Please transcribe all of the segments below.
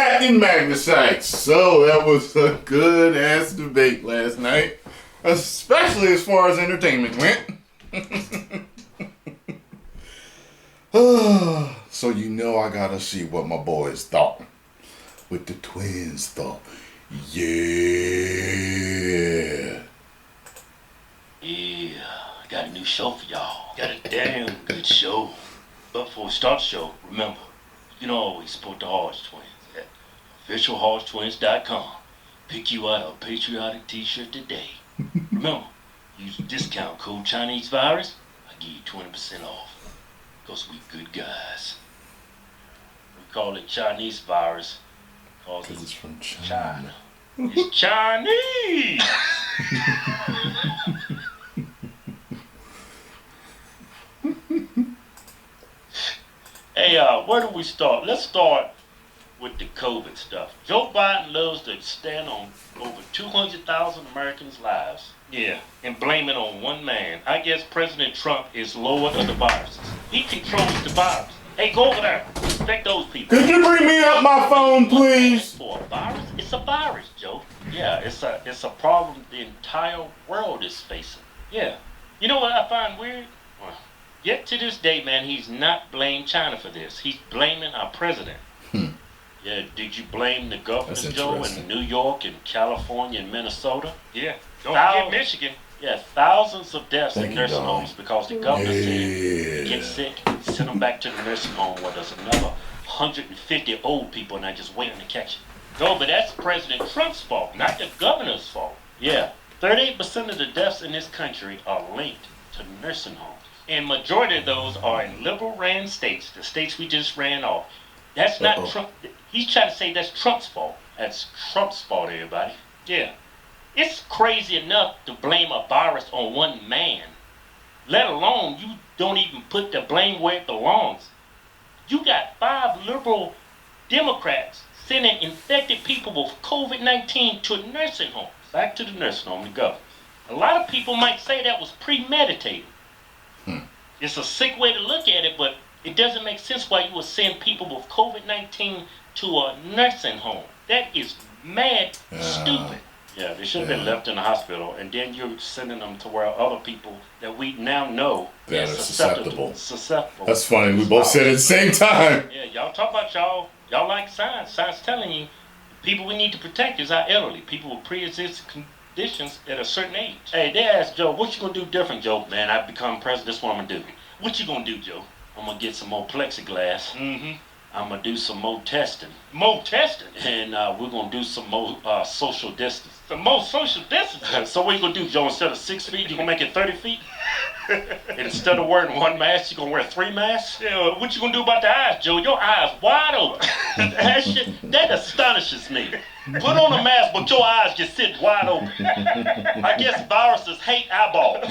Matt and Magnus. So that was a good ass debate last night, especially as far as entertainment went. So you know I gotta see what my boys thought. What the twins thought. Yeah. Yeah, I got a new show for y'all. Got a damn good show. But before we start the show, remember, you can always support the HodgeTwins at officialhodgetwins.com. Pick you out a patriotic t-shirt today. Remember, use the discount code ChineseVirus. I'll give you 20% off. Because we good guys. We call it Chinese virus because it's from China. It's Chinese! Hey, where do we start? Let's start with the COVID stuff. Joe Biden loves to stand on over 200,000 Americans' lives. Yeah, and blame it on one man. I guess President Trump is lower than the viruses. He controls the virus. Hey, go over there. Respect those people. Could you bring me up my phone, please? For a virus? It's a virus, Joe. Yeah, it's a problem the entire world is facing. Yeah. You know what I find weird? Well, yet to this day, man, he's not blamed China for this. He's blaming our president. Yeah, did you blame the governors, Joe, in New York and California and Minnesota? Yeah. Don't forget Michigan. Yeah, thousands of deaths in nursing homes because the governor said you get sick, send them back to the nursing home where there's another 150 old people and they're just waiting to catch it. No, but that's President Trump's fault, not the governor's fault. Yeah, 38% of the deaths in this country are linked to nursing homes. And majority of those are in liberal-ran states, the states we just ran off. That's not Trump. He's trying to say that's Trump's fault. That's Trump's fault, everybody. Yeah. It's crazy enough to blame a virus on one man, let alone you don't even put the blame where it belongs. You got 5 liberal Democrats sending infected people with COVID-19 to nursing homes. Back to the nursing home, the governor. A lot of people might say that was premeditated. It's a sick way to look at it, but it doesn't make sense why you would send people with COVID-19 to a nursing home. That is mad stupid. Yeah, they should have been left in the hospital, and then you're sending them to where other people that we now know that are are susceptible. That's funny. We both said it at the same time. Yeah, y'all talk about y'all like science. Science telling you people we need to protect is our elderly, people with pre-existing conditions at a certain age. Hey, they asked Joe, what you gonna do different, Joe? Man, I become president, this is what I'm gonna do. What you gonna do, Joe? I'm gonna get some more plexiglass. I'm gonna do some more testing. More testing? And we're gonna do some more social distance. Some more social distance? So what you gonna do, Joe? Instead of 6 feet, you gonna make it 30 feet? And instead of wearing one mask, you gonna wear 3 masks? Yeah, what you gonna do about the eyes, Joe? Your eyes wide open. That astonishes me. Put on a mask, but your eyes just sit wide open. I guess viruses hate eyeballs.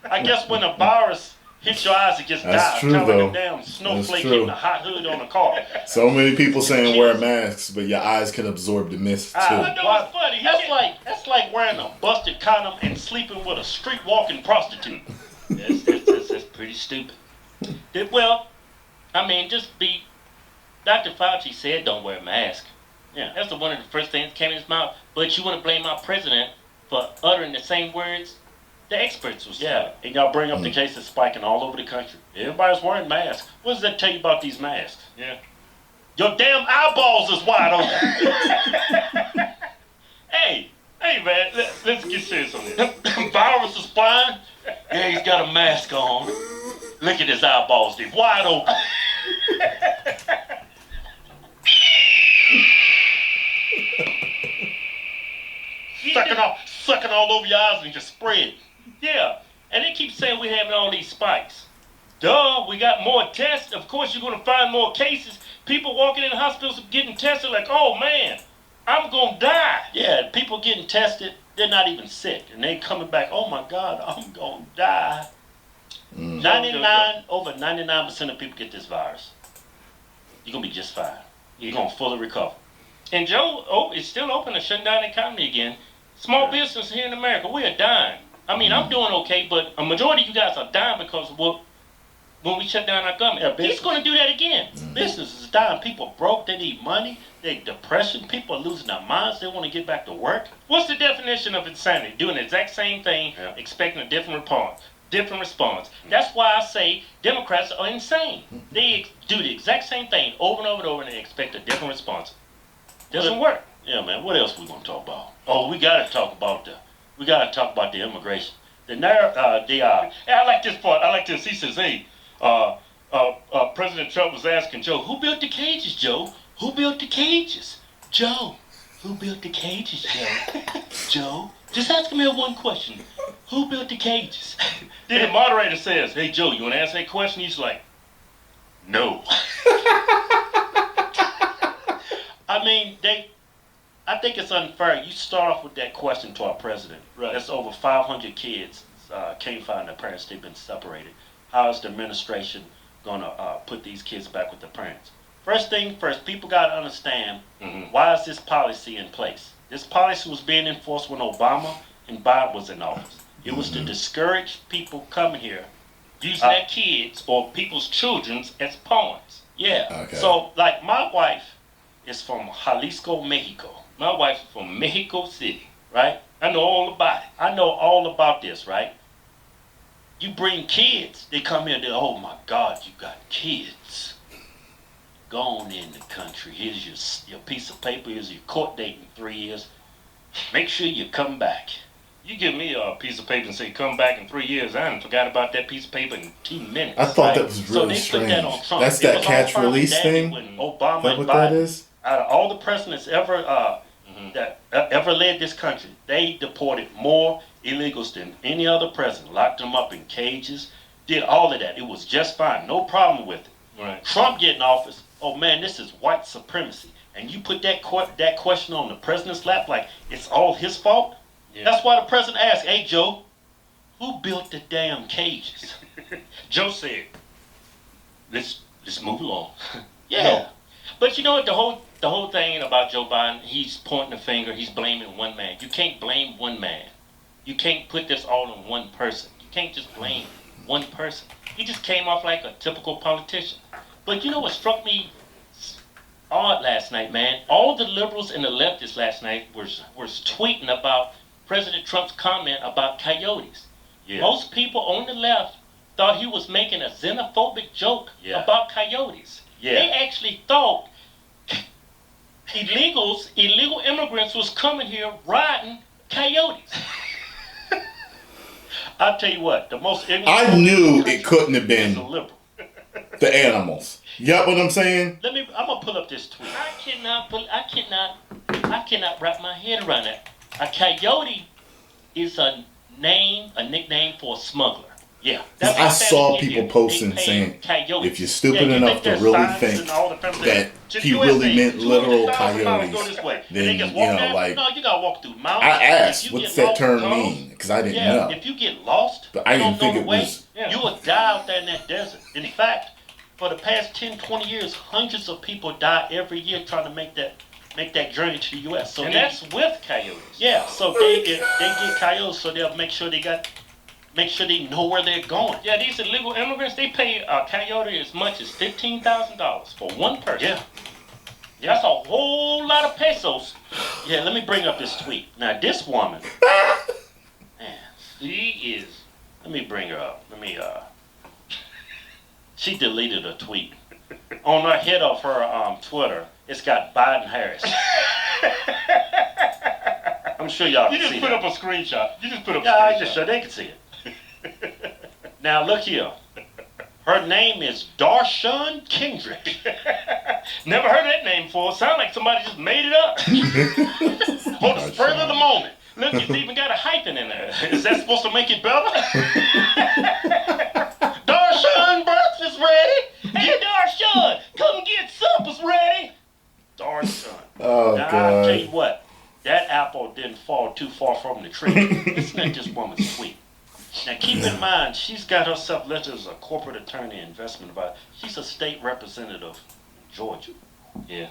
I guess when a virus hit your eyes, it just dies. That's true, kind of though. like a damn snowflake hitting a hot hood on a car. So many people saying wear masks, but your eyes can absorb the mist too. I know, it's funny. That's like wearing a busted condom and sleeping with a street walking prostitute. That's pretty stupid. Well, I mean, Dr. Fauci said don't wear a mask. Yeah, that's one of the first things that came in his mouth. But you want to blame our president for uttering the same words the experts was saying. And y'all bring up the cases spiking all over the country. Everybody's wearing masks. What does that tell you about these masks? Yeah. Your damn eyeballs is wide open. Hey man, let's get serious on this. Virus is flying. Yeah, he's got a mask on. Look at his eyeballs, they're wide open. Sucking all over your eyes and just spread. Yeah, and they keep saying we're having all these spikes. Duh, we got more tests. Of course you're going to find more cases. People walking in hospitals getting tested like, oh man, I'm going to die. Yeah, people getting tested, they're not even sick. And they coming back, oh my God, I'm going to die. Over 99% of people get this virus. You're going to be just fine. You're going to fully recover. And Joe, it's still open to shut down the economy again. Small business here in America, we are dying. I mean, I'm doing okay, but a majority of you guys are dying because of when we shut down our government. He's going to do that again. Business is dying. dying. People broke. They need money. They depression. People are losing their minds. They want to get back to work. What's the definition of insanity? Doing the exact same thing, expecting a different response. Different response. That's why I say Democrats are insane. They do the exact same thing over and over and over, and they expect a different response. Doesn't work. Yeah, man. What else we gonna talk about? Oh, we gotta talk about the immigration. I like this part. I like this. He says, "Hey, President Trump was asking Joe, who built the cages, Joe? Who built the cages, Joe? Who built the cages, Joe? Joe? Just ask me one question. Who built the cages?" Then the moderator says, "Hey, Joe, you want to answer that question?" He's like, "No." I mean, I think it's unfair. You start off with that question to our president. Right. That's over 500 kids can't find their parents. They've been separated. How is the administration going to put these kids back with their parents? First thing first, people got to understand why is this policy in place? This policy was being enforced when Obama and Biden was in office. It was to discourage people coming here using their kids or people's children as pawns. Yeah. Okay. So, like, my wife is from Jalisco, Mexico. My wife's from Mexico City, right? I know all about it. I know all about this, right? You bring kids, they come here, oh my God, you got kids. Go on in the country. Here's your piece of paper. Here's your court date in 3 years. Make sure you come back. You give me a piece of paper and say, come back in 3 years. I haven't forgot about that piece of paper in 2 minutes. I thought that was really strange. Put that on Trump. That's that catch release thing? When Obama and Biden, that is? Out of all the presidents ever that ever led this country, they deported more illegals than any other president. Locked them up in cages. Did all of that. It was just fine. No problem with it. Right. Trump get in office. Oh man, this is white supremacy. And you put that question on the president's lap like it's all his fault? Yeah. That's why the president asked, "Hey Joe, who built the damn cages?" Joe said, let's move along. Yeah. No. But you know what, the whole thing about Joe Biden, he's pointing the finger, he's blaming one man. You can't blame one man. You can't put this all on one person. You can't just blame one person. He just came off like a typical politician. But you know what struck me odd last night, man? All the liberals and the leftists last night was tweeting about President Trump's comment about coyotes. Yeah. Most people on the left thought he was making a xenophobic joke about coyotes. Yeah. They actually thought illegal immigrants was coming here riding coyotes. I'll tell you what, the most ignorant I knew it couldn't have been the animals. You got what I'm saying? I'm gonna pull up this tweet. I cannot wrap my head around that. A coyote is a nickname for a smuggler. Yeah. I saw people posting saying, coyotes. If you're stupid enough to really think that he really meant literal coyotes, then, you know, like, no, you gotta walk through mountains. I asked, what's that term mean? Because I didn't know. If you get lost, but I didn't think it was. You will die out there in that desert. In fact, for the past 10, 20 years, hundreds of people die every year trying to make that journey to the U.S. So that's with coyotes. Yeah, so they get coyotes, so they'll make sure they know where they're going. Yeah, these illegal immigrants, they pay a coyote as much as $15,000 for one person. Yeah. That's a whole lot of pesos. Yeah, let me bring up this tweet. Now, this woman, man, she is, let me bring her up. She deleted a tweet. On the head of her Twitter, it's got Biden Harris. I'm sure y'all can see it. You just put up a screenshot. I just so they can see it. Now look here. Her name is Darshun Kendrick. Never heard that name before. Sound like somebody just made it up. For the spur of the moment. Look, it's even got a hyphen in there. Is that supposed to make it better? Darshun, breakfast ready. Hey, Darshun, come get supper's ready. Darshun. Oh, now, God. I'll tell you what. That apple didn't fall too far from the tree. Listen to this woman's tweet. Now, keep in mind, she's got herself listed as a corporate attorney investment advisor. She's a state representative in Georgia. Yeah.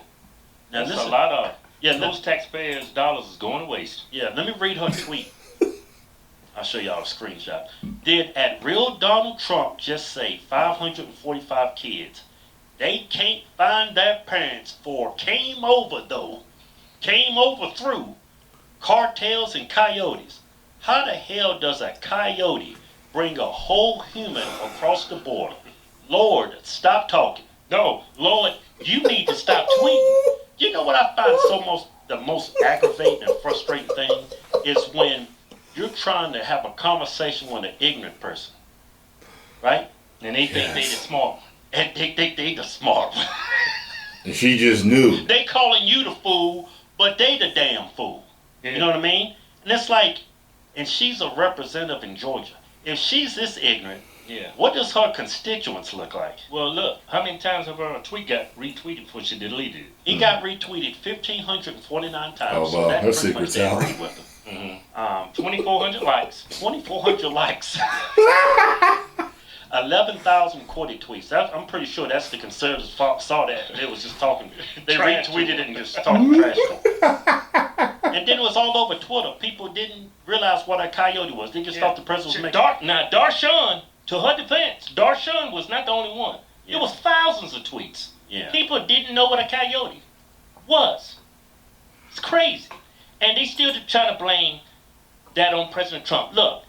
Now, that's a lot of those taxpayers' dollars is going to waste. Yeah, let me read her tweet. I'll show y'all a screenshot. Did at real Donald Trump just say 545 kids They can't find their parents came over through cartels and coyotes. How the hell does a coyote bring a whole human across the border? Lord, stop talking. No, Lord, you need to stop tweeting. You know what I find the most aggravating and frustrating thing is when you're trying to have a conversation with an ignorant person, right? And they think they the smart. And they think they the smart one. And she just knew. They calling you the fool, but they the damn fool. Yeah. You know what I mean? And it's like, and she's a representative in Georgia. If she's this ignorant, what does her constituents look like? Well, look, how many times have her tweet got retweeted before she deleted it? It got retweeted 1,549 times. Oh, well, so her secret's out. 2,400 likes. 2,400 likes. 11,000 quoted tweets. I'm pretty sure that's the conservatives saw that. They was just talking. They retweeted it and just talking trash to them. And then it was all over Twitter. People didn't realize what a coyote was. They just thought the president was making. Now, Darshan, to her defense, Darshan was not the only one. It was thousands of tweets. Yeah. People didn't know what a coyote was. It's crazy. And they still try to blame that on President Trump. Look,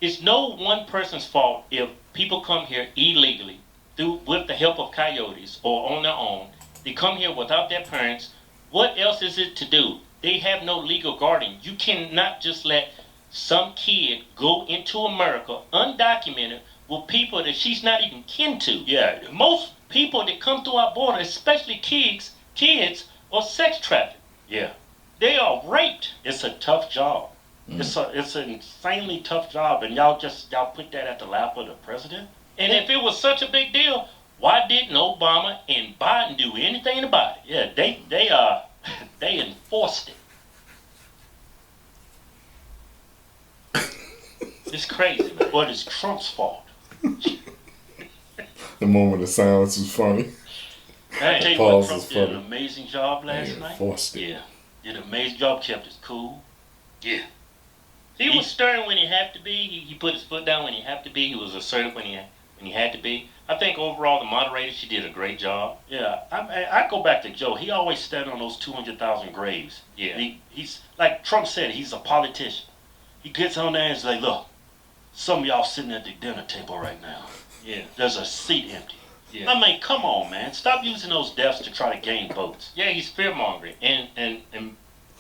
it's no one person's fault if people come here illegally with the help of coyotes or on their own. They come here without their parents. What else is it to do? They have no legal guardian. You cannot just let some kid go into America undocumented with people that she's not even kin to. Yeah, most people that come through our border, especially kids, are sex trafficked. Yeah, they are raped. It's a tough job. It's an insanely tough job, and y'all put that at the lap of the president. And if it was such a big deal, why didn't Obama and Biden do anything about it? Yeah, they enforced it. It's crazy, man. But it's Trump's fault. The moment of silence was funny. I tell you what, Trump did an amazing job last night. Enforced it. Yeah, did an amazing job. Kept us cool. Yeah. He was stern when he had to be. He put his foot down when he had to be. He was assertive when he had to be. I think overall the moderator, she did a great job. Yeah, I go back to Joe. He always stand on those 200,000 graves. Yeah. He's like Trump said, he's a politician. He gets on there and he's like, look, some of y'all sitting at the dinner table right now. Yeah. There's a seat empty. Yeah. I mean, come on, man. Stop using those deaths to try to gain votes. Yeah, he's fear-mongering. And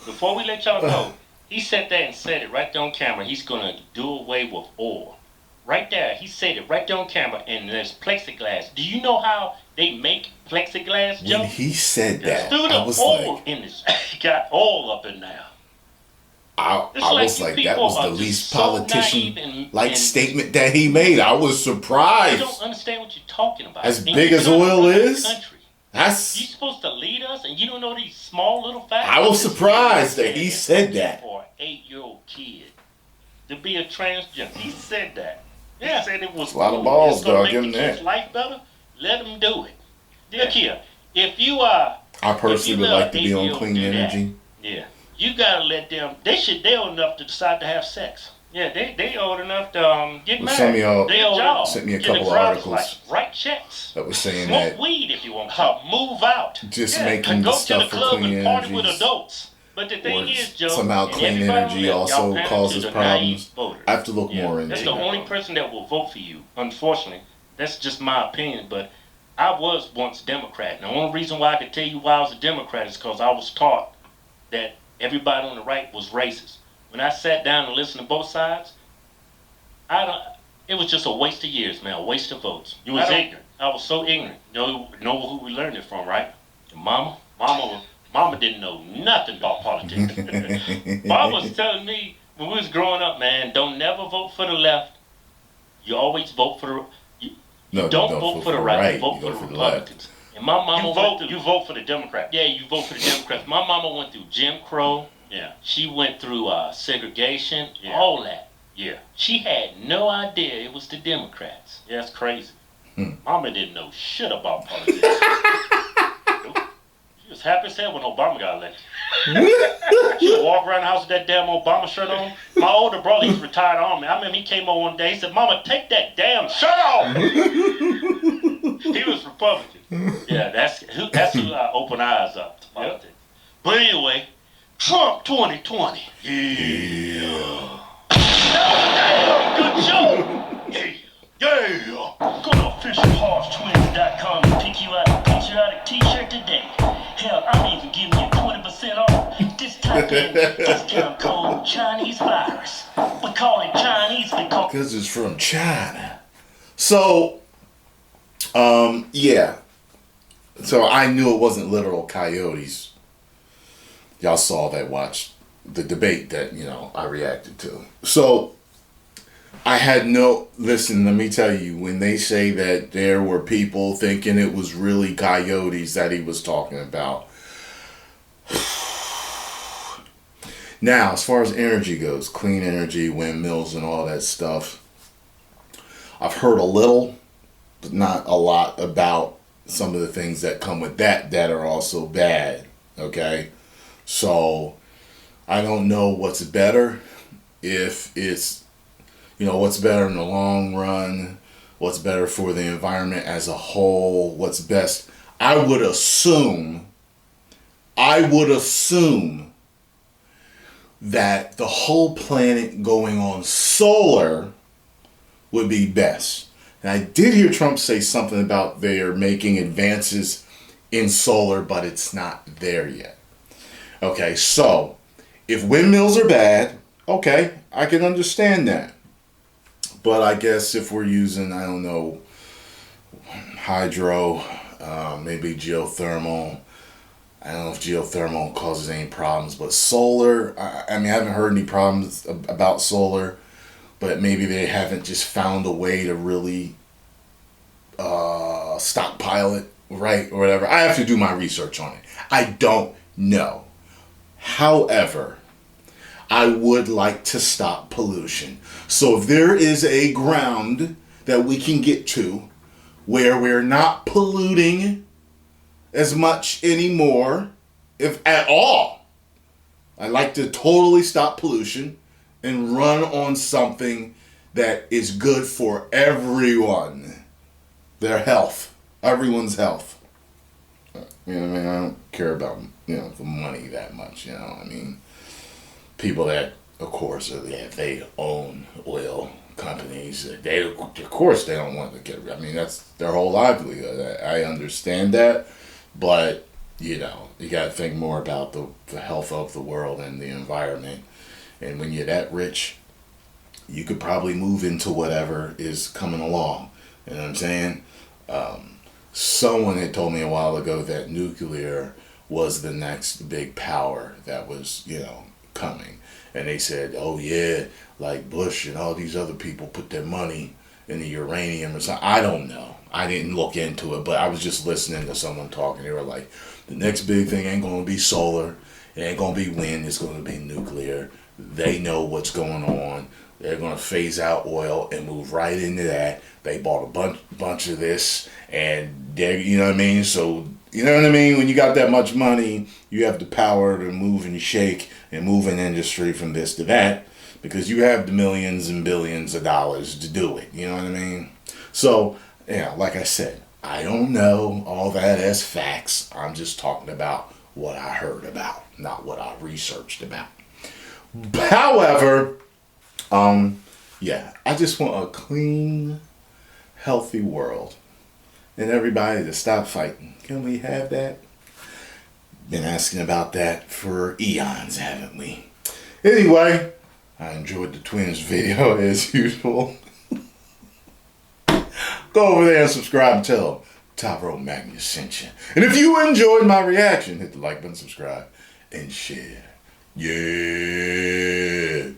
before we let y'all go, he sat there and said it right there on camera. He's going to do away with oil. Right there. He said it right there on camera. And there's plexiglass. Do you know how they make plexiglass, Joe? When he said that, I was oil like... He got oil up in there. I was like, that was the least politician-like statement that he made. I was surprised. You don't understand what you're talking about. As big as oil is? You're supposed to lead us, and you don't know these small little facts? I was surprised that he said that. For an 8-year-old kid to be a transgender. He said that. Yeah. He said it was a lot of balls, dog. Give him that. Life better? Let him do it. Look here. If you are... I personally would like to be on clean energy. Yeah. You gotta let them. They're old enough to decide to have sex. Yeah, they old enough to get married. Some of y'all they old sent me a couple of articles write checks. that was saying Smoke that weed if you want to. Move out. Just making the stuff for clean and party with adults. But the thing is, Joe, somehow clean energy also causes problems. I have to look more into it. That's the only person that will vote for you. Unfortunately, that's just my opinion. But I was once Democrat. And the only reason why I could tell you why I was a Democrat is because I was taught that everybody on the right was racist. When I sat down and listened to both sides, it was just a waste of years, man, a waste of votes. You was ignorant. I was so ignorant. You know who we learned it from, right? Your mama. Mama didn't know nothing about politics. Mama was telling me when we was growing up, man, don't never vote for the left. You always vote for the... Don't vote for the right. You vote for the Republicans. And my mama you vote for the Democrats. Yeah, you vote for the Democrats. My mama went through Jim Crow. Yeah. She went through segregation, all that. Yeah. She had no idea it was the Democrats. Yeah, that's crazy. Mama didn't know shit about politics. She was happy as hell when Obama got elected. She would walk around the house with that damn Obama shirt on. My older brother, he's retired army. I remember he came over one day, he said, Mama, take that damn shirt off. He was Republican. Yeah, that's who opened eyes up to politics. Yep. But anyway, Trump 2020. Yeah. Damn, good joke. Yeah. Go to officialHodgeTwins.com and pick you out a patriotic t-shirt today. Hell, I'm even giving you 20% off. This type in discount code Chinese virus. We call it Chinese because it's from China. So, yeah. So I knew it wasn't literal coyotes. Y'all saw that, watched the debate that, I reacted to. So I had listen, let me tell you, when they say that there were people thinking it was really coyotes that he was talking about. Now, as far as energy goes, clean energy, windmills and all that stuff, I've heard a little, but not a lot about some of the things that come with that are also bad, okay? So, I don't know what's better, if it's, what's better in the long run, what's better for the environment as a whole, what's best. I would assume that the whole planet going on solar would be best. And I did hear Trump say something about they're making advances in solar, but it's not there yet. Okay, so if windmills are bad, okay, I can understand that. But I guess if we're using, I don't know, hydro, maybe geothermal. I don't know if geothermal causes any problems, but solar, I haven't heard any problems about solar, but maybe they haven't just found a way to really stockpile it, right, or whatever. I have to do my research on it. I don't know. However, I would like to stop pollution. So if there is a ground that we can get to where we're not polluting as much anymore, if at all, I'd like to totally stop pollution and run on something that is good for everyone. Their health. Everyone's health. I don't care about, the money that much, People that, of course, they own oil companies, of course they don't want to get, that's their whole livelihood. I understand that, but, you got to think more about the health of the world and the environment. And when you're that rich, you could probably move into whatever is coming along. You know what I'm saying? Someone had told me a while ago that nuclear was the next big power that was, coming. And they said, oh yeah, like Bush and all these other people put their money in the uranium or something. I don't know. I didn't look into it, but I was just listening to someone talking. They were like, the next big thing ain't going to be solar. It ain't going to be wind. It's going to be nuclear. They know what's going on. They're going to phase out oil and move right into that. They bought a bunch of this, and they, So, when you got that much money, you have the power to move and shake and move an industry from this to that, because you have the millions and billions of dollars to do it. You know what I mean? So, like I said, I don't know all that as facts. I'm just talking about what I heard about, not what I researched about. However, I just want a clean, healthy world, and everybody to stop fighting. Can we have that? Been asking about that for eons, haven't we? Anyway, I enjoyed the twins video as usual. Go over there and subscribe and tell them Tyrone Magnus sent you. And if you enjoyed my reaction, hit the like button, subscribe, and share. Yeah.